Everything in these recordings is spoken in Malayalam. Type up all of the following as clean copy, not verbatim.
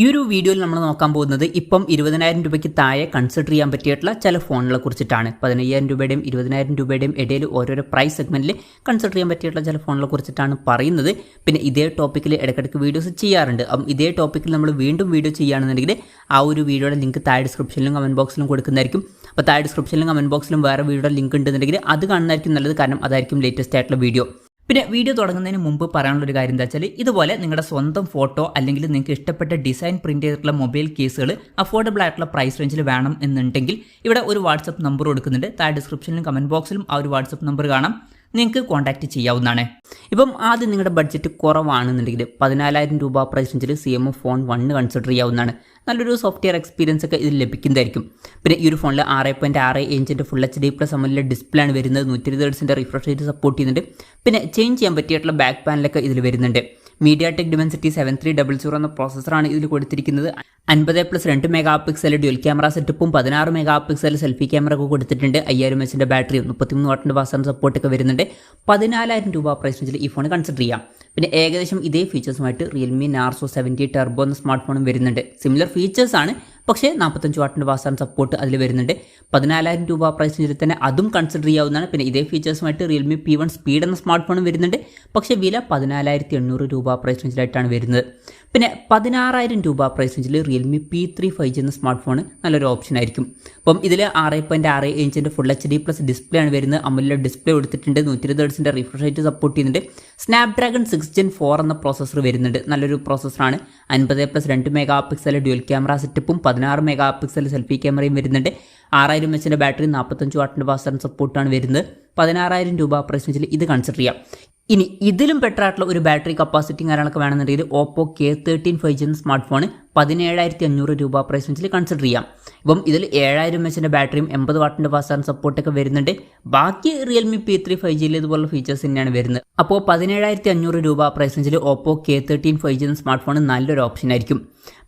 ഈ ഒരു വീഡിയോയിൽ നമ്മൾ നോക്കാൻ പോകുന്നത് ഇപ്പം 20,000 രൂപയ്ക്ക് താഴെ കൺസിഡർ ചെയ്യാൻ പറ്റിയിട്ടുള്ള ചില ഫോണുകളെ കുറിച്ചിട്ടാണ്. 15,000 രൂപയുടെയും 20,000 രൂപയുടെയും ഇടയിൽ ഓരോരോ പ്രൈസ് സെഗ്മെന്റിൽ കൺസിഡർ ചെയ്യാൻ പറ്റിയിട്ടുള്ള ചില ഫോണുകളെ കുറിച്ചിട്ടാണ് പറയുന്നത്. പിന്നെ ഇതേ ടോപ്പിക്കിൽ ഇടയ്ക്കിടയ്ക്ക് വീഡിയോസ് ചെയ്യാറുണ്ട്. അപ്പം ഇതേ ടോപ്പിക്കിൽ നമ്മൾ വീണ്ടും വീഡിയോ ചെയ്യുകയാണെന്നുണ്ടെങ്കിൽ ആ ഒരു വീഡിയോയുടെ ലിങ്ക് താഴെ ഡിസ്ക്രിപ്ഷനിലും കമന്റ് ബോക്സിലും കൊടുക്കുന്നതായിരിക്കും. അപ്പോൾ താഴെ ഡിസ്ക്രിപ്ഷനിലും കമന്റ് ബോക്സിലും വേറെ വീഡിയോയുടെ ലിങ്ക് ഉണ്ടെന്നുണ്ടെങ്കിൽ അത് കാണുന്നതായിരിക്കും നല്ലത്, കാരണം അതായിരിക്കും ലേറ്റസ്റ്റ് ആയിട്ടുള്ള വീഡിയോ. പിന്നെ വീഡിയോ തുടങ്ങുന്നതിന് മുമ്പ് പറയാനുള്ളൊരു കാര്യം എന്താ വെച്ചാൽ, ഇതുപോലെ നിങ്ങളുടെ സ്വന്തം ഫോട്ടോ അല്ലെങ്കിൽ നിങ്ങൾക്ക് ഇഷ്ടപ്പെട്ട ഡിസൈൻ പ്രിന്റ് ചെയ്തിട്ടുള്ള മൊബൈൽ കേസുകൾ അഫോർഡബിൾ ആയിട്ടുള്ള പ്രൈസ് റേഞ്ചിൽ വേണം എന്നുണ്ടെങ്കിൽ ഇവിടെ ഒരു വാട്സപ്പ് നമ്പർ കൊടുക്കുന്നുണ്ട്. താഴെ ഡിസ്ക്രിപ്ഷനിലും കമന്റ് ബോക്സിലും ആ ഒരു വാട്സപ്പ് നമ്പർ കാണാം, നിങ്ങൾക്ക് കോൺടാക്ട് ചെയ്യാവുന്നതാണ്. ഇപ്പം ആദ്യം നിങ്ങളുടെ ബഡ്ജറ്റ് കുറവാണെന്നുണ്ടെങ്കിൽ 14,000 രൂപ പ്രൈസ് റേഞ്ചിൽ CMO ഫോൺ 1 കൺസിഡർ ചെയ്യാവുന്നതാണ്. നല്ലൊരു സോഫ്റ്റ്വെയർ എക്സ്പീരിയൻസ് ഒക്കെ ഇതിൽ ലഭിക്കുന്നതായിരിക്കും. പിന്നെ ഈ ഒരു ഫോണിൽ 6.6 ഇഞ്ചിൻ്റെ ഫുൾ HD+ അമോലെഡ് ഡിസ്പ്ലേ ആണ് വരുന്നത്. 120 Hz റിഫ്രഷ് റേറ്റ് സപ്പോർട്ട് ചെയ്യുന്നുണ്ട്. പിന്നെ ചേഞ്ച് ചെയ്യാൻ പറ്റിയിട്ടുള്ള ബാക്ക് പാനലൊക്കെ ഇതിൽ വരുന്നുണ്ട്. MediaTek Dimensity 7300 എന്ന പ്രോസസ്സറാണ് ഇതിൽ കൊടുത്തിരിക്കുന്നത്. 50+2 MP ഡ്യുവൽ ക്യാമറ സെറ്റപ്പും 16 MP സെൽഫി ക്യാമറ ഒക്കെ കൊടുത്തിട്ടുണ്ട്. 5000 mAh ബാറ്ററി 33 വാട്ടിൻ്റെ ഫാസ്റ്റ് സപ്പോർട്ടൊക്കെ വരുന്നുണ്ട്. 14,000 രൂപ പ്രൈസ് റേഞ്ചിൽ ഈ ഫോൺ കൺസിഡർ ചെയ്യാം. പിന്നെ ഏകദേശം ഇതേ ഫീച്ചേഴ്സുമായിട്ട് Realme Narzo 70 Turbo എന്ന സ്മാർട്ട് ഫോണും വരുന്നുണ്ട്. സിമിലർ ഫീച്ചേഴ്സാണ്, പക്ഷേ 45 വാട്ടിൻ്റെ ഫാസ്റ്റ് സപ്പോർട്ട് അതിൽ വരുന്നുണ്ട്. 14,000 രൂപ പ്രൈസ് റേഞ്ചിൽ തന്നെ അതും കൺസിഡർ ചെയ്യാവുന്നതാണ്. പിന്നെ ഇതേ ഫീച്ചേഴ്സുമായിട്ട് Realme P1 Speed എന്ന സ്മാർട്ട് ഫോണും വരുന്നുണ്ട്. പക്ഷേ വില 14,800 രൂപ പ്രൈസ് റേഞ്ചിലായിട്ടാണ് വരുന്നത്. പിന്നെ 16,000 രൂപ പ്രൈസ് റേഞ്ചിൽ Realme P3 5G എന്ന സ്മാർട്ട് ഫോൺ നല്ലൊരു ഓപ്ഷൻ ആയിരിക്കും. അപ്പം ഇതിൽ 6.6 ഇഞ്ചിൻ്റെ ഫുൾ HD+ ഡിസ്പ്ലേ ആണ് വരുന്നത്. അമോലെഡ് ഡിസ്പ്ലേ കൊടുത്തിട്ടുണ്ട്. 120 Hz റിഫ്രഷ് റേറ്റ് സപ്പോർട്ട് ചെയ്യുന്നുണ്ട്. Snapdragon 6 Gen 4 എന്ന പ്രോസസ്സർ വരുന്നുണ്ട്. നല്ലൊരു പ്രോസസ്സറാണ്. 50+2 MP ഡ്യുവൽ ക്യാമറ സെറ്റപ്പും 16 MP സെൽഫി ക്യാമറയും വരുന്നുണ്ട്. 6000 mAh ബാറ്ററി 45 വാട്ടിൻ്റെ ഫാസ്റ്റ് സപ്പോർട്ടാണ് വരുന്നത്. 16,000 രൂപ പ്രൈസ് റേഞ്ചിൽ ഇത് കൺസിഡർ ചെയ്യാം. ഇനി ഇതിലും ബെറ്റർ ആയിട്ടുള്ള ഒരു ബാറ്ററി കപ്പാസിറ്റിയും കാര്യങ്ങളൊക്കെ വേണമെന്നുണ്ടെങ്കിൽ Oppo K13 5G എന്ന സ്മാർട്ട് ഫോൺ 17,500 രൂപ പ്രൈസ് റേഞ്ചിൽ കൺസിഡർ ചെയ്യാം. ഇപ്പം ഇതിൽ 7000 mAh ബാറ്ററിയും 80 വാട്ടിൻ്റെ ഫാസ്റ്റ് സപ്പോർട്ടൊക്കെ വരുന്നുണ്ട്. ബാക്കി Realme P3 5G ഇതുപോലുള്ള ഫീച്ചേഴ്സ് തന്നെയാണ് വരുന്നത്. അപ്പോൾ 17,500 രൂപ പ്രൈസ് റേഞ്ചിൽ Oppo K13 5G എന്ന സ്മാർട്ട് ഫോൺ നല്ലൊരു ഓപ്ഷൻ ആയിരിക്കും.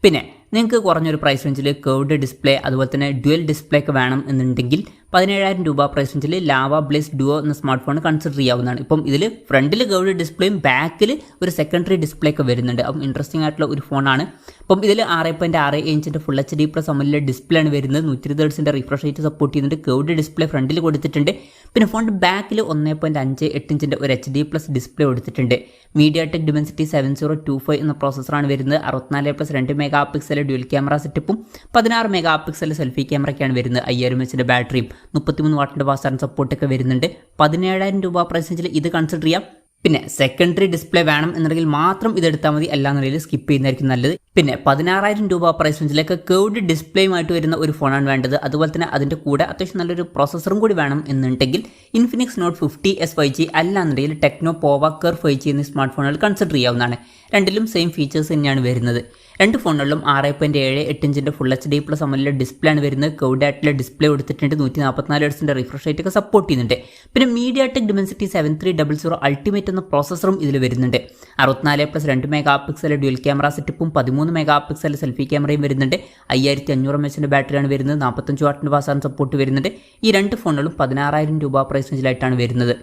പിന്നെ നിങ്ങൾക്ക് കുറഞ്ഞൊരു പ്രൈസ് റേഞ്ചിൽ കർവ്ഡ് ഡിസ്പ്ലേ അതുപോലെ തന്നെ ഡ്യുവൽ ഡിസ്പ്ലേ ഒക്കെ വേണം എന്നുണ്ടെങ്കിൽ 17,000 രൂപ പ്രൈസ് റേഞ്ചിൽ Lava Blaze Duo എന്ന സ്മാർട്ട് ഫോൺ കൺസിഡർ ചെയ്യാവുന്നതാണ്. ഇപ്പം ഇതിൽ ഫ്രണ്ടിൽ കർവ്ഡ് ഡിസ്പ്ലേയും ബാക്കിൽ ഒരു സെക്കൻഡറി ഡിസ്പ്ലേ ഒക്കെ വരുന്നുണ്ട്. അപ്പം ഇൻട്രസ്റ്റിംഗ് ആയിട്ടുള്ള ഒരു ഫോണാണ്. അപ്പം ഇതിൽ 6.6 ഇഞ്ചിൻ്റെ ഫുൾ HD+ അമോലെഡ് ഡിസ്പ്ലേ ആണ് വരുന്നത്. 120 Hz റിഫ്രഷ് റേറ്റ് സപ്പോർട്ട് ചെയ്യുന്നുണ്ട്. കർവ്ഡ് ഡിസ്പ്ലേ ഫ്രണ്ടിൽ കൊടുത്തിട്ടുണ്ട്. പിന്നെ ഫോണിൻ്റെ ബാക്കിൽ 1.58 ഇഞ്ചിൻ്റെ ഒരു HD+ ഡിസ്പ്ലേ കൊടുത്തിട്ടുണ്ട്. MediaTek Dimensity 7025 എന്ന പ്രോസസ്സറാണ് വരുന്നത്. 64+2 MP ഡ്യുവൽ ക്യാമറ സെറ്റപ്പും 16 MP സെൽഫി ക്യാമറയ്ക്കാണ് വരുന്നത്. 5000 mAh ബാറ്ററിയും 33 വാട്ടിൻ്റെ ഫാസ്റ്റ് സപ്പോർട്ടൊക്കെ വരുന്നുണ്ട്. 17,000 രൂപ പ്രൈസ് റേഞ്ചിൽ ഇത് കൺസിഡർ ചെയ്യാം. പിന്നെ സെക്കൻഡറി ഡിസ്പ്ലേ വേണം എന്നുണ്ടെങ്കിൽ മാത്രം ഇതെടുത്താൽ മതി, അല്ലാന്നുണ്ടെങ്കിൽ സ്കിപ്പ് ചെയ്യുന്നതായിരിക്കും നല്ലത്. പിന്നെ 16,000 രൂപ പ്രൈസ് റേഞ്ചിലേക്ക് കർവ്ഡ് ഡിസ്പ്ലേയുമായിട്ട് വരുന്ന ഒരു ഫോണാണ് വേണ്ടത്. അതുപോലെ തന്നെ അതിൻ്റെ കൂടെ അത്യാവശ്യം നല്ലൊരു പ്രോസസ്സറും കൂടി വേണം എന്നുണ്ടെങ്കിൽ Infinix Note 50s 5G അല്ലാന്നുണ്ടെങ്കിൽ Tecno Pova Curve 5G എന്നീ സ്മാർട്ട് ഫോണുകൾ കൺസിഡർ ചെയ്യാവുന്നതാണ്. രണ്ടിലും സെയിം ഫീച്ചേഴ്സ് തന്നെയാണ് വരുന്നത്. രണ്ട് ഫോണുകളിലും 6.78 ഇഞ്ചിൻ്റെ ഫുൾ HD+ അമോലെഡ് ഡിസ്പ്ലേ ആണ് വരുന്നത്. കർവ്ഡ് ആയിട്ടുള്ള ഡിസ്പ്ലേ കൊടുത്തിട്ടുണ്ട്. 144 Hz റിഫ്രഷ് റേറ്റ് ഒക്കെ സപ്പോർട്ട് ചെയ്യുന്നുണ്ട്. പിന്നെ MediaTek Dimensity 7300 Ultimate എന്ന പ്രോസസ്സറും ഇതിൽ വരുന്നുണ്ട്. 64+2 MP ഡ്യുവൽ ക്യാമറ സെറ്റപ്പും 13 MP സെൽഫി ക്യാമറയും വരുന്നുണ്ട്. 5500 mAh ബാറ്ററിയാണ് വരുന്നത്. 45 വാട്ടിൻ്റെ ഫാസ്റ്റ് സപ്പോർട്ട് വരുന്നുണ്ട്. ഈ രണ്ട് ഫോണുകളും 16,000 രൂപ പ്രൈസ് റേഞ്ചിലായിട്ടാണ് വരുന്നത്.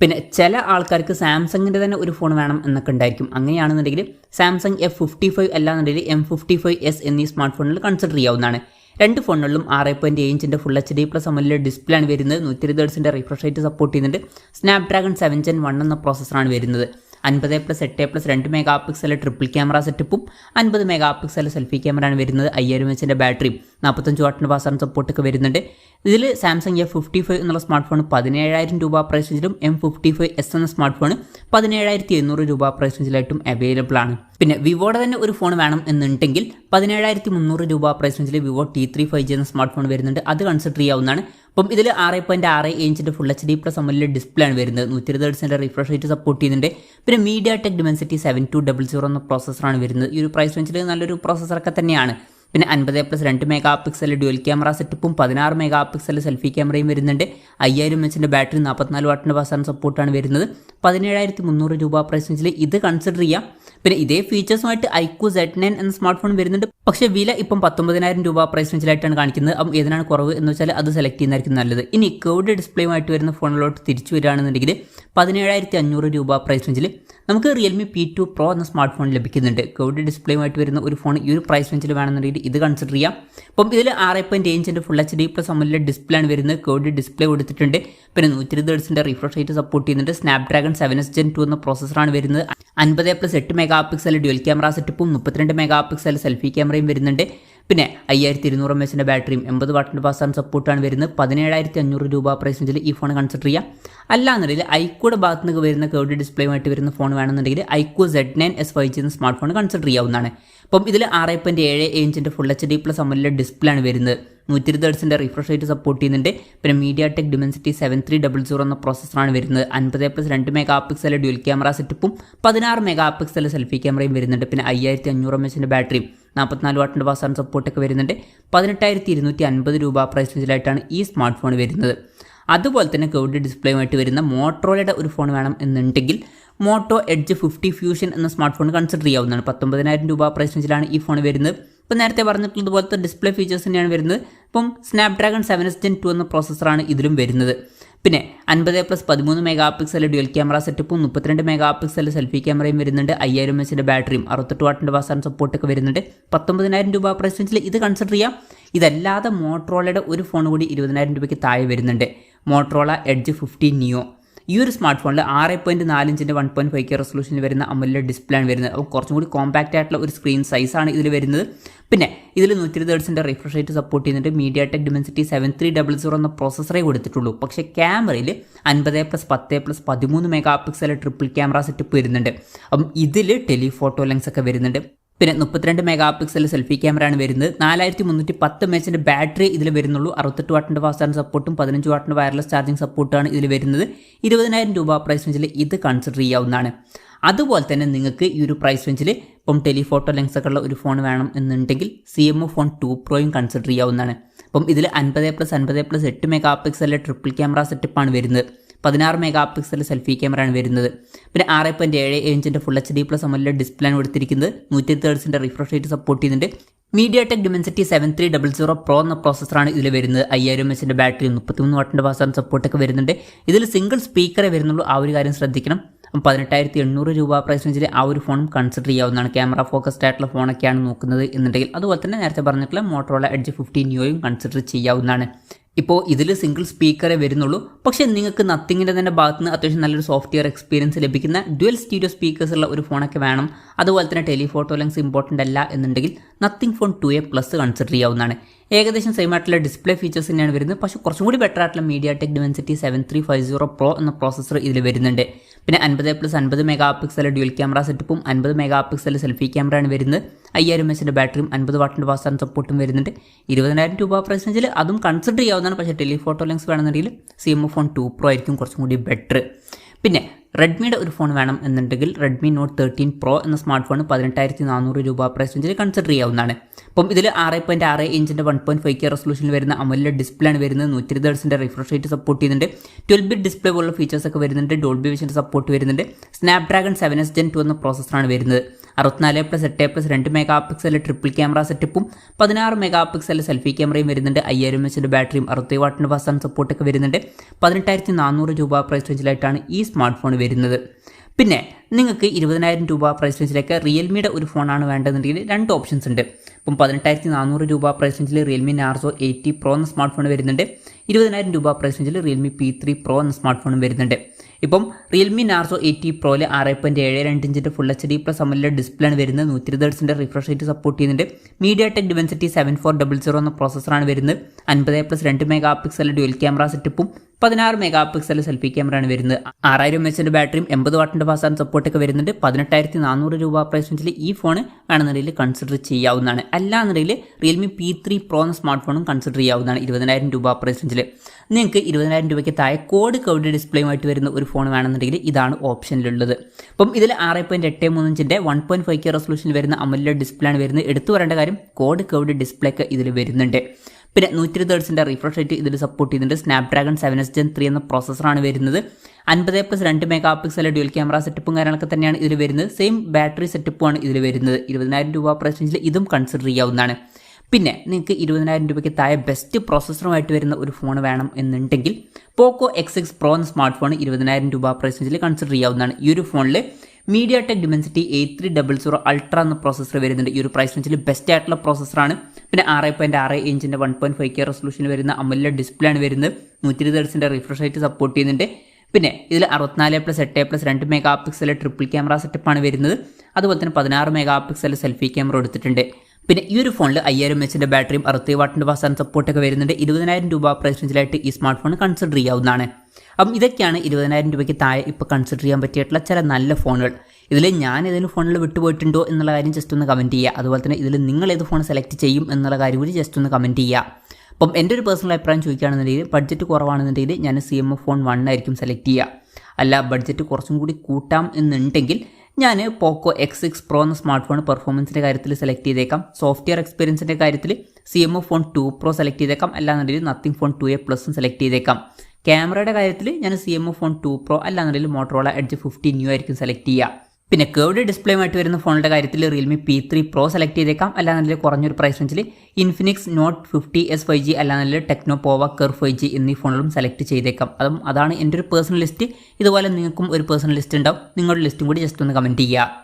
പിന്നെ ചില ആൾക്കാർക്ക് സാംസങ്ങിൻ്റെ തന്നെ ഒരു ഫോൺ വേണം എന്നൊക്കെ ഉണ്ടായിരിക്കും. അങ്ങനെയാണെന്നുണ്ടെങ്കിൽ സാംസങ് F55 അല്ലാന്നുണ്ടെങ്കിൽ M55s എന്നീ സ്മാർട്ട് ഫോണുകൾ കൺസിഡർ ചെയ്യാവുന്നതാണ്. രണ്ട് ഫോണുകളിലും 6.7 ഇഞ്ചിൻ്റെ ഫുൾ HD+ അമോലെഡ് ഡിസ്പ്ലേ ആണ് വരുന്നത്. 120 Hz റിഫ്രഷ് റേറ്റ് സപ്പോർട്ട് ചെയ്യുന്നുണ്ട്. Snapdragon 7 Gen 1 എന്ന പ്രോസസ്സറാണ് വരുന്നത്. 50+8+2 MP ട്രിപ്പിൾ ക്യാമറ സെറ്റപ്പും 50 MP സെൽഫി ക്യാമറയാണ് വരുന്നത്. 5000 mAh ബാറ്ററിയും 45 വാട്ടിൻ്റെ ഫാസ്റ്റ് സപ്പോർട്ടൊക്കെ വരുന്നുണ്ട്. ഇതിൽ സാംസങ് F55 എന്നുള്ള സ്മാർട്ട് ഫോൺ 17,000 രൂപ പ്രൈസ് റേഞ്ചിലും M55s എന്ന സ്മാർട്ട് ഫോൺ 17,700 രൂപ പ്രൈസ് റേഞ്ചിലായിട്ടും അവൈലബിൾ ആണ്. പിന്നെ വിവോയുടെ തന്നെ ഒരു ഫോൺ വേണം എന്നുണ്ടെങ്കിൽ 17,300 രൂപ പ്രൈസ് റേഞ്ചിൽ Vivo T3 5G എന്ന സ്മാർട്ട് ഫോൺ വരുന്നുണ്ട്. അത് കൺസിഡർ ചെയ്യാവുന്നതാണ്. അപ്പം ഇതിൽ 6.6 ഇഞ്ചിൻ്റെ ഫുൾ HD+ അമോലെഡ് ഡിസ്പ്ലേ ആണ് വരുന്നത്. 120 Hz റിഫ്രഷ് റേറ്റ് സപ്പോർട്ട് ചെയ്യുന്നുണ്ട്. പിന്നെ MediaTek Dimensity 7200 എന്ന പ്രോസസ്സറാണ് വരുന്നത്. ഈ ഒരു പ്രൈസ് റേഞ്ചിൽ നല്ലൊരു പ്രോസസ്സറൊക്കെ തന്നെയാണ്. പിന്നെ 50+2 MP ഡ്യുവൽ ക്യാമറ സെറ്റപ്പും 16 MP സെൽഫി ക്യാമറയും വരുന്നുണ്ട്. 5000 mAh ബാറ്ററി 44 വാട്ടിൻ്റെ ഫാസ്റ്റ് സപ്പോർട്ടാണ് വരുന്നത്. 17,300 രൂപ പ്രൈസ് റേഞ്ചിൽ ഇത് കൺസിഡർ ചെയ്യാം. പിന്നെ ഇതേ ഫീച്ചേഴ്സുമായിട്ട് iQOO Z9 എന്ന സ്മാർട്ട് ഫോൺ വരുന്നുണ്ട്. പക്ഷേ വില ഇപ്പം 19,000 രൂപ പ്രൈസ് റേഞ്ചിലായിട്ടാണ് കാണിക്കുന്നത്. അപ്പം ഏതിനാണ് കുറവ് എന്ന് വെച്ചാൽ അത് സെലക്ട് ചെയ്യുന്നതായിരിക്കും നല്ലത്. ഇനി കർവ്ഡ് ഡിസ്പ്ലേയുമായിട്ട് വരുന്ന ഫോണിലോട്ട് തിരിച്ചു വരികയാണെന്നുണ്ടെങ്കിൽ 17,500 രൂപ പ്രൈസ് റേഞ്ചിൽ നമുക്ക് റിയൽമി P2 Pro എന്ന സ്മാർട്ട് ഫോൺ ലഭിക്കുന്നുണ്ട്. കർവ്ഡ് ഡിസ്പ്ലേയുമായിട്ട് വരുന്ന ഒരു ഫോൺ ഈ ഒരു പ്രൈസ് റേഞ്ചിൽ വേണമെന്നുണ്ടെങ്കിൽ ഇത് കൺസിഡർ ചെയ്യാം. അപ്പം ഇതിൽ 6.7 ഇഞ്ചിൻ്റെ ഫുൾ HD+ AMOLED ഡിസ്പ്ലേ ആണ് വരുന്നത്. കർവ്ഡ് ഡിസ്പ്ലേ കൊടുത്തിട്ടുണ്ട്. പിന്നെ 120 Hz റിഫ്രഷ് റേറ്റ് സപ്പോർട്ട് ചെയ്യുന്നുണ്ട്. Snapdragon 7S Gen 2 എന്ന പ്രോസസ്സറാണ് വരുന്നത്. 50+8 MP ഡ്യുവൽ ക്യാമറ സെറ്റപ്പും 32 MP സെൽഫി ക്യാമറയും വരുന്നുണ്ട്. പിന്നെ 5200 mAh ബാറ്ററിയും 80 വാട്ടിൻ്റെ ഫാസ്റ്റ് ചാർജിംഗ് സപ്പോർട്ടാണ് വരുന്നത്. 17,500 രൂപ പ്രൈസ് റേഞ്ചിൽ ഈ ഫോൺ കൺസിഡർ ചെയ്യാം. അല്ലാന്നുണ്ടെങ്കിൽ ഐക്യൂടെ ഭാഗത്ത് നിന്ന് വരുന്ന കർവ്ഡ് ഡിസ്പ്ലേയുമായിട്ട് വരുന്ന ഫോൺ വേണമെന്നുണ്ടെങ്കിൽ ഐക്യൂ Z9s 5G എന്ന സ്മാർട്ട് ഫോൺ കൺസിഡർ ചെയ്യാവുന്നതാണ്. അപ്പം ഇതിൽ 6.7 ഇഞ്ചിൻ്റെ ഫുൾ HD+ AMOLED ഡിസ്പ്ലേ ആണ് വരുന്നത്. 120 Hz റിഫ്രഷ് റേറ്റ് സപ്പോർട്ട് ചെയ്യുന്നുണ്ട്. പിന്നെ MediaTek Dimensity 7300 എന്ന പ്രോസസ്സറാണ് വരുന്നത്. 50+2 MP ഡ്യുവൽ ക്യാമറ സെറ്റപ്പും 16 MP സെൽഫി ക്യാമറയും വരുന്നുണ്ട്. പിന്നെ 5500 mAh ബാറ്ററിയും 44 വാട്ടിൻ്റെ ഫാസ്റ്റ് ചാർജിംഗ് സപ്പോർട്ടൊക്കെ വരുന്നുണ്ട്. 18,250 രൂപ പ്രൈസ് റേഞ്ചിലായിട്ടാണ് ഈ സ്മാർട്ട് ഫോൺ വരുന്നത്. അതുപോലെ തന്നെ കർവ്ഡ് ഡിസ്പ്ലേയുമായിട്ട് വരുന്ന മോട്ടറോളയുടെ ഒരു ഫോൺ വേണം എന്നുണ്ടെങ്കിൽ മോട്ടോ എഡ്ജ് 50 ഫ്യൂഷൻ എന്ന സ്മാർട്ട് ഫോൺ കൺസിഡർ ചെയ്യാവുന്നതാണ്. 19,000 രൂപ പ്രൈസ് റേഞ്ചിലാണ് ഈ ഫോൺ വരുന്നത്. ഇപ്പോൾ നേരത്തെ പറഞ്ഞിട്ടുള്ളതുപോലത്തെ ഡിസ്പ്ലേ ഫീച്ചേഴ്സ് തന്നെയാണ് വരുന്നത്. ഇപ്പം Snapdragon 7S Gen 2 എന്ന പ്രോസസ്സറാണ് ഇതിലും വരുന്നത്. പിന്നെ 50+13 MP ഡ്യുവൽ ക്യാമറ സെറ്റപ്പും 32 MP സെൽഫി ക്യാമറയും വരുന്നുണ്ട്. 5000 mAh ബാറ്ററിയും 68 വാട്ടിൻ്റെ ഫാസ്റ്റ് ചാർജിംഗ് സപ്പോർട്ടൊക്കെ വരുന്നുണ്ട്. 19,000 രൂപ പ്രൈസ് റേഞ്ചിൽ ഇത് കൺസിഡർ ചെയ്യാം. ഇതല്ലാതെ മോട്ടറോളയുടെ ഒരു ഫോൺ കൂടി 20,000 രൂപയ്ക്ക് താഴെ വരുന്നുണ്ട്. Motorola edge 50 Neo. ഈ ഒരു സ്മാർട്ട് ഫോണിൽ 6.4 ഇഞ്ചിൻ്റെ 1.5K റെസൊല്യൂഷനിൽ വരുന്ന AMOLED ഡിസ്പ്ലേ ആണ് വരുന്നത്. അപ്പോൾ കുറച്ചും കൂടി കോമ്പാക്റ്റ് ആയിട്ടുള്ള ഒരു സ്ക്രീൻ സൈസാണ് ഇതിൽ വരുന്നത്. പിന്നെ ഇതിൽ 120 Hz റിഫ്രഷ് റേറ്റ് സപ്പോർട്ട് ചെയ്യുന്നുണ്ട്. MediaTek Dimensity 7300 എന്ന പ്രോസസ്സറേ കൊടുത്തിട്ടുള്ളൂ. പക്ഷേ ക്യാമറയിൽ 50+10+13 MP ട്രിപ്പിൾ ക്യാമറ സെറ്റപ്പ് വരുന്നുണ്ട്. അപ്പം ഇതിൽ ടെലിഫോട്ടോ ലെൻസ് ഒക്കെ വരുന്നുണ്ട്. പിന്നെ 32 MP സെൽഫി ക്യാമറ ആണ് വരുന്നത്. 4310 mAh ബാറ്ററി ഇതിൽ വരുന്നുള്ളൂ. 68 വാട്ടിൻ്റെ ഫാസ്റ്റ് ചാർജിംഗ് സപ്പോർട്ടും 15 വാട്ടിൻ്റെ വയർലെസ് ചാർജിംഗ് സപ്പോർട്ടാണ് ഇതിൽ വരുന്നത്. 20,000 രൂപ പ്രൈസ് റേഞ്ചിൽ ഇത് കൺസിഡർ ചെയ്യാവുന്നതാണ്. അതുപോലെ തന്നെ നിങ്ങൾക്ക് ഈ ഒരു പ്രൈസ് റേഞ്ചിൽ ഇപ്പം ടെലിഫോട്ടോ ലെൻസ് ഒക്കെ ഉള്ള ഒരു ഫോൺ വേണം എന്നുണ്ടെങ്കിൽ CMO Phone 2 Proയും കൺസിഡർ ചെയ്യാവുന്നതാണ്. അപ്പം ഇതിൽ 50+50+8 MP ട്രിപ്പിൾ ക്യാമറ സെറ്റപ്പാണ് വരുന്നത്. 16 MP സെൽഫി ക്യാമറ ആണ് വരുന്നത്. പിന്നെ 6.7 ഇഞ്ചിൻ്റെ ഫുൾ HD+ AMOLED ഡിസ്പ്ലേ ആണ് കൊടുത്തിരിക്കുന്നത്. 120 Hz റിഫ്രഷ് റേറ്റ് സപ്പോർട്ട് ചെയ്യുന്നുണ്ട്. MediaTek Dimensity 7300 Pro എന്ന പ്രോസസ്സറാണ് ഇതിൽ വരുന്നത്. 5000 mAh ബാറ്ററിയും 33 വാട്ടിൻ്റെ ഫാസ്റ്റ് ചാർജിംഗ് സപ്പോർട്ടൊക്കെ വരുന്നുണ്ട്. ഇതിൽ സിംഗിൾ സ്പീക്കറേ വരുന്നുള്ളൂ. ആ ഒരു കാര്യം ശ്രദ്ധിക്കണം. 18,800 രൂപ പ്രൈസ് റേഞ്ചിൽ ആ ഒരു ഫോണും കൺസിഡർ ചെയ്യാവുന്നതാണ്. ക്യാമറ ഫോക്കസ്ഡ് ആയിട്ടുള്ള ഫോണൊക്കെയാണ് നോക്കുന്നത് എന്നുണ്ടെങ്കിൽ. അതുപോലെ തന്നെ നേരത്തെ പറഞ്ഞിട്ടുള്ള മോട്ടറോള എഡ്ജ് 50 Neoയും കൺസിഡർ ചെയ്യാവുന്നതാണ്. ഇപ്പോൾ ഇതിൽ സിംഗിൾ സ്പീക്കറേ വരുന്നുള്ളൂ. പക്ഷേ നിങ്ങൾക്ക് നത്തിങ്ങിൻ്റെ തന്നെ ഭാഗത്ത് നിന്ന് അത്യാവശ്യം നല്ലൊരു സോഫ്റ്റ്വെയർ എക്സ്പീരിയൻസ് ലഭിക്കുന്ന ഡ്യുവൽ സ്റ്റീരിയോ സ്പീക്കേഴ്സ് ഉള്ള ഒരു ഫോണൊക്കെ വേണം. അതുപോലെ തന്നെ ടെലിഫോട്ടോ ലെൻസ് ഇമ്പോർട്ടൻ്റ് അല്ല എന്നുണ്ടെങ്കിൽ നത്തിങ് ഫോൺ 2A+ കൺസിഡർ ചെയ്യാവുന്നതാണ്. ഏകദേശം സെയിം ആയിട്ടുള്ള ഡിസ്പ്ലേ ഫീച്ചേഴ്സ് തന്നെയാണ് വരുന്നത്. പക്ഷേ കുറച്ചും കൂടി ബെറ്റർ ആയിട്ടുള്ള MediaTek Dimensity 7350 Pro എന്ന പ്രോസസ്സർ ഇതിൽ വരുന്നുണ്ട്. പിന്നെ 50+50 MP ഡ്യുവൽ ക്യാമറ സെറ്റപ്പും 50 MP സെൽഫി ക്യാമറ ആണ് വരുന്നത്. 5000 mAh ബാറ്ററിയും 50 വാട്ടിൻ്റെ ഫാസ്റ്റ് ചാർജിംഗ് സപ്പോർട്ടും വരുന്നുണ്ട്. 20,000 രൂപ പ്രൈസ് റേഞ്ചിൽ അതും കൺസിഡർ ചെയ്യാവുന്നതാണ്. പക്ഷേ ടെലിഫോട്ടോ ലെൻസ് വേണമെന്നുണ്ടെങ്കിൽ CMO Phone 2 Pro ആയിരിക്കും കുറച്ചും കൂടി ബെറ്റർ. പിന്നെ റെഡ്മിയുടെ ഒരു ഫോൺ വേണം എന്നുണ്ടെങ്കിൽ Redmi Note 13 Pro എന്ന സ്മാർട്ട് ഫോൺ 18,400 രൂപ പ്രൈസ് റേഞ്ചിൽ കൺസിഡർ ചെയ്യാവുന്നതാണ്. അപ്പം ഇതിൽ 6.6 ഇഞ്ചിൻ്റെ 1.5K റെസൊല്യൂഷനിൽ വരുന്ന AMOLED ഡിസ്പ്ലേ ആണ് വരുന്നത്. 120 Hz റിഫ്രഷ് റേറ്റ് സപ്പോർട്ട് ചെയ്യുന്നുണ്ട്. 12-bit ഡിസ്പ്ലേ പോലുള്ള ഫീച്ചേഴ്സ് ഒക്കെ വരുന്നുണ്ട്. ഡോൾബി വിഷൻ്റെ സപ്പോർട്ട് വരുന്നുണ്ട്. Snapdragon 7S Gen 2 എന്ന പ്രോസസ്സറാണ് വരുന്നത്. 64+8+2 MP ട്രിപ്പിൾ ക്യാമറ സെറ്റപ്പും 16 MP സെൽഫി ക്യാമറയും വരുന്നുണ്ട്. 5000 mAh ബാറ്ററിയും 60 വാട്ടിൻ്റെ ഫാസ്റ്റ് ചാർജിംഗ് സപ്പോർട്ടൊക്കെ വരുന്നുണ്ട്. 18,400 രൂപ പ്രൈസ് റേഞ്ചിലായിട്ടാണ് ഈ സ്മാർട്ട് ഫോൺ വരുന്നത്. പിന്നെ നിങ്ങൾക്ക് 20,000 രൂപ പ്രൈസ് റേഞ്ചിലേക്ക് റിയൽമിയുടെ ഒരു ഫോണാണ് വേണ്ടതെന്നുണ്ടെങ്കിൽ 2 ഓപ്ഷൻസ് ഉണ്ട്. ഇപ്പം 18,400 രൂപ പ്രൈസ് റേഞ്ചിൽ Realme Narzo 80 Pro എന്ന സ്മാർട്ട് ഫോൺ വരുന്നുണ്ട്. 20,000 രൂപ പ്രൈസ് റേഞ്ചിൽ Realme P3 Pro എന്ന സ്മാർട്ട് ഫോണും വരുന്നുണ്ട്. ഇപ്പം Realme Narzo 80 Proയിൽ 6.72 ഇഞ്ചിൻ്റെ ഫുൾ HD+ AMOLED ഡിസ്പ്ലേ ആണ് വരുന്നത്. 120 Hz റിഫ്രഷ് റേറ്റ് സപ്പോർട്ട് ചെയ്യുന്നുണ്ട്. MediaTek Dimensity 7400 എന്ന പ്രോസസ്സറാണ് വരുന്നത്. 50+2 MP ഡ്യുവൽ ക്യാമറ സെറ്റപ്പും 16 MP സെൽഫി ക്യാമറ ആണ് വരുന്നത്. 6000 mAh ബാറ്ററിയും 80 വാട്ടിൻ്റെ ഫാസ്റ്റ് ചാർജിംഗ് സപ്പോർട്ടൊക്കെ വരുന്നുണ്ട്. 18,400 രൂപ പ്രൈസ് റേഞ്ചിൽ ഈ ഫോൺ വേണമെന്നുണ്ടെങ്കിൽ കൺസിഡർ ചെയ്യാവുന്നതാണ്. അല്ലാന്നുണ്ടെങ്കിൽ Realme P3 Pro എന്ന സ്മാർട്ട് ഫോണും കൺസിഡർ ചെയ്യാവുന്നതാണ്. 20,000 രൂപ പ്രൈസ് റേഞ്ചിൽ നിങ്ങൾക്ക് 20,000 രൂപയ്ക്ക് താഴെ കർവ്ഡ് ഡിസ്പ്ലേയുമായിട്ട് വരുന്ന ഒരു ഫോൺ വേണമെന്നുണ്ടെങ്കിൽ ഇതാണ് ഓപ്ഷനിലുള്ളത്. അപ്പം ഇതിൽ 6.83 ഇഞ്ചിൻ്റെ 1.5K റെസൊല്യൂഷനിൽ വരുന്ന AMOLED ഡിസ്പ്ലേ ആണ് വരുന്നത്. എടുത്തു പറയേണ്ട കാര്യം കർവ്ഡ് ഡിസ്പ്ലേ ഒക്കെ ഇതിൽ വരുന്നുണ്ട്. പിന്നെ 120 Hz റിഫ്രഷ് റേറ്റ് ഇതിൽ സപ്പോർട്ട് ചെയ്യുന്നുണ്ട്. Snapdragon 7S Gen 3 എന്ന പ്രോസസ്സറാണ് വരുന്നത്. 50+2 MP ഡ്യുവൽ ക്യാമറ സെറ്റപ്പും കാര്യങ്ങളൊക്കെ തന്നെയാണ് ഇതിൽ വരുന്നത്. സെയിം ബാറ്ററി സെറ്റപ്പുമാണ് ഇതിൽ വരുന്നത്. 20,000 രൂപ പ്രൈസ് റേഞ്ചിൽ ഇതും കൺസിഡർ ചെയ്യാവുന്നതാണ്. പിന്നെ നിങ്ങൾക്ക് 20,000 രൂപയ്ക്ക് താഴെ ബെസ്റ്റ് പ്രോസസ്സറുമായിട്ട് വരുന്ന ഒരു ഫോൺ വേണം എന്നുണ്ടെങ്കിൽ Poco X6 Pro എന്ന സ്മാർട്ട് ഫോൺ 20,000 രൂപ പ്രൈസ് റേഞ്ചിൽ കൺസിഡർ ചെയ്യാവുന്നതാണ്. ഈ ഒരു ഫോണിൽ MediaTek Dimensity 8300 Ultra എന്ന പ്രോസസ്സർ വരുന്നുണ്ട്. ഈ ഒരു പ്രൈസ് റേഞ്ചിൽ ബെസ്റ്റ് ആയിട്ടുള്ള പ്രോസസ്സറാണ്. പിന്നെ 6.6 ഇഞ്ചിൻ്റെ 1.5K റെസൊല്യൂഷൻ വരുന്ന AMOLED ഡിസ്പ്ലേ ആണ് വരുന്നത്. 120 Hz റിഫ്രഷ് റേറ്റ് സപ്പോർട്ട് ചെയ്യുന്നുണ്ട്. പിന്നെ ഇതിൽ 64+8+2 മെഗാ പിക്സൽ ട്രിപ്പിൾ ക്യാമറ സെറ്റപ്പാണ് വരുന്നത്. അതുപോലെ തന്നെ 16 മെഗാ പിക്സൽ സെൽഫി ക്യാമറ എടുത്തിട്ടുണ്ട്. പിന്നെ ഈ ഒരു ഫോണിൽ 5000 mAh ബാറ്ററിയും 60 വാട്ടിൻ്റെ ഫാസ്റ്റ് ചാർജിംഗ് സപ്പോർട്ടൊക്കെ വരുന്നുണ്ട്. 20,000 രൂപ പ്രൈസ് റേഞ്ചിലായിട്ട് ഈ സ്മാർട്ട് ഫോൺ കൺസിഡർ ചെയ്യാവുന്നതാണ്. അപ്പം ഇതൊക്കെയാണ് 20,000 രൂപയ്ക്ക് താഴെ ഇപ്പോൾ കൺസിഡർ ചെയ്യാൻ പറ്റിയിട്ടുള്ള ചില നല്ല ഫോണുകൾ. ഇതിൽ ഞാൻ ഏതെങ്കിലും ഫോണിൽ വിട്ടുപോയിട്ടുണ്ടോ എന്നുള്ള കാര്യം ജസ്റ്റ് ഒന്ന് കമൻറ്റ് ചെയ്യുക. അതുപോലെ തന്നെ ഇതിൽ നിങ്ങൾ ഏത് ഫോൺ സെലക്ട് ചെയ്യും എന്നുള്ള കാര്യം കൂടി ജസ്റ്റ് ഒന്ന് കമൻറ്റ് ചെയ്യുക. അപ്പം എൻ്റെ ഒരു പേഴ്സണൽ അഭിപ്രായം ചോദിക്കുകയാണെന്നുണ്ടെങ്കിൽ ബഡ്ജറ്റ് കുറവാണെന്നുണ്ടെങ്കിൽ ഞാൻ CMO ഫോൺ 1 ആയിരിക്കും സെലക്ട് ചെയ്യുക. അല്ല ബഡ്ജറ്റ് കുറച്ചും കൂടി കൂട്ടാം എന്നുണ്ടെങ്കിൽ ഞാൻ പോക്കോ X6 Pro എന്ന സ്മാർട്ട് ഫോൺ പെർഫോമൻസിൻ്റെ കാര്യത്തിൽ സെലക്ട് ചെയ്തേക്കാം. സോഫ്റ്റ്വെയർ എക്സ്പീരിയൻസിൻ്റെ കാര്യത്തിൽ CMO ഫോൺ 2 Pro സെലക്ട് ചെയ്തേക്കാം. അല്ലാന്നുണ്ടെങ്കിൽ nothing phone 2A Plus select ചെയ്തേക്കാം. ക്യാമറയുടെ കാര്യത്തിൽ ഞാൻ CMO ഫോൺ 2 Pro അല്ലാന്നുണ്ടെങ്കിൽ മോട്ടറോള എഡ്ജ് 50 ന്യൂ ആയിരിക്കും സെലക്ട് ചെയ്യുക. പിന്നെ കേർവ്ഡ് ഡിസ്പ്ലേയുമായിട്ട് വരുന്ന ഫോണിൻ്റെ കാര്യത്തിൽ Realme P3 Pro സെലക്ട് ചെയ്തേക്കാം. അല്ലാന്നുണ്ടെങ്കിൽ കുറഞ്ഞൊരു പ്രൈസ് റേഞ്ചിൽ Infinix Note 50s 5G അല്ലാന്നുണ്ടെങ്കിൽ ടെക്നോ പോവ Curve 5G എന്നീ ഫോണുകളും സെലക്ട് ചെയ്തേക്കാം. അതാണ് എൻ്റെ ഒരു പേഴ്സണൽ ലിസ്റ്റ്. ഇതുപോലെ നിങ്ങൾക്കും ഒരു പേഴ്സണൽ ലിസ്റ്റ് ഉണ്ടാവും. നിങ്ങളുടെ ലിസ്റ്റും കൂടി ജസ്റ്റ് ഒന്ന് കമൻറ്റ് ചെയ്യുക.